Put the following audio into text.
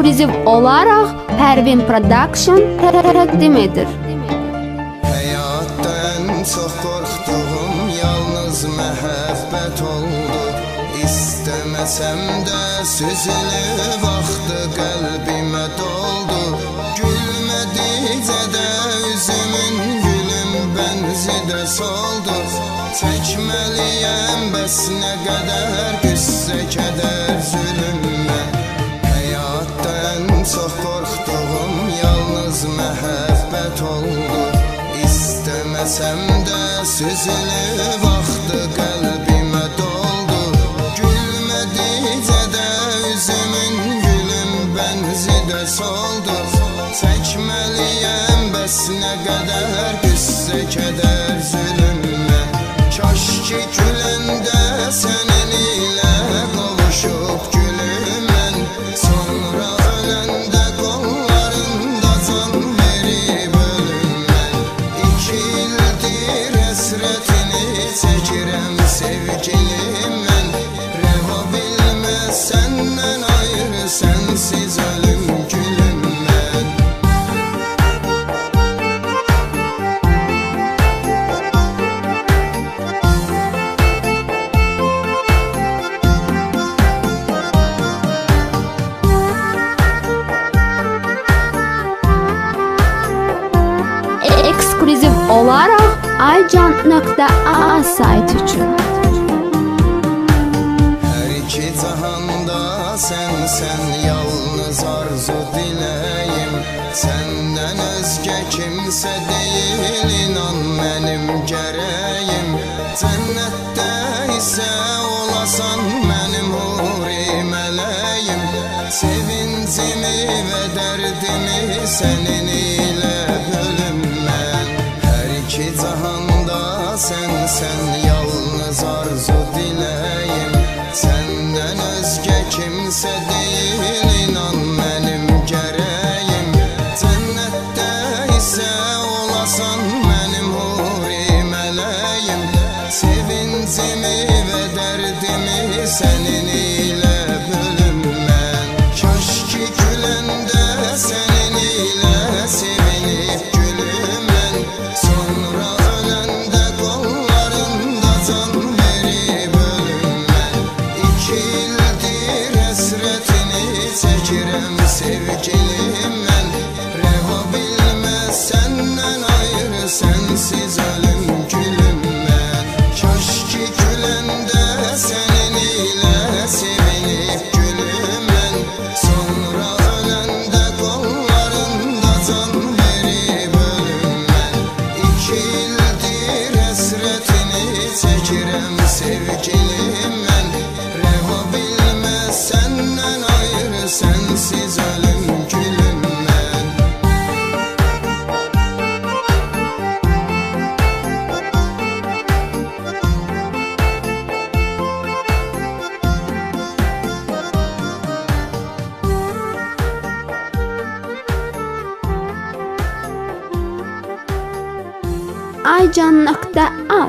ekskluziv olaraq Pervin Production təqdim edir. Həyatda ən çox qorxduğum yalnız məhəbbət oldu. İstəməsəm də süzülüb axdı, qəlbimə doldu. Gülmədicə də üzümün gülüm bənzi də soldu. Çəkməliyəm bəs nə qədər qüssə kədər zülümlə. Həyatda ən çox qorxduğum yalnız məhəbbət oldu. İstəməsəm də süzülüb axdı, qəlbimə doldu. Gülmədicə də üzümün gülüm bənzi də soldu. Çəkməliyəm bəs nə qədər qüssə kədər zülümlə. Kaş ki güləndə sənin ilə qovuşub gülüm mən. Sonra öləndə qollarında can verib ölüm mən. 2 ildir həsrətini çəkirəm sevgilim mən. Rəva bilməz səndən ayrı sənsiz ölüm gülüm mən. Ekskluziv olaraq aycan.a sayt üçün. Hər iki cahanda sən yalnız arzu diləyim. Səndən özgə kimsə deyil, inan mənim gərəyim. Cənnətdə isə olasan mənim huri mələyim. Sevincimi və dərdimi sənin ilə bölüm mən. Hər iki cahanda sən yalnız arzu diləyim. Səndən özgə kimsə deyil, inan mənim gərəyim. Cənnətdə isə olasan mənim huri mələyim. Sevincimi və dərdimi sənin ilə bölüm mən. Kaş ki güləndə sənin ilə sevinib gülüm mən. Sonra öləndə qollarında can verib ölüm mən. 2 ildir həsrətini çəkirəm sevgilim mən. Rəva bilməz səndən ayrı sənsiz ölüm gülüm mən. Kaş ki güləndə sənin ilə sevinib gülüm mən. Sonra öləndə qollarında can verib ölüm mən. 2 ildir həsrətini çəkirəm sevgilim mən. Rəva bilməz səndən ayrı sənsiz ölüm gülüm mən. aycan.a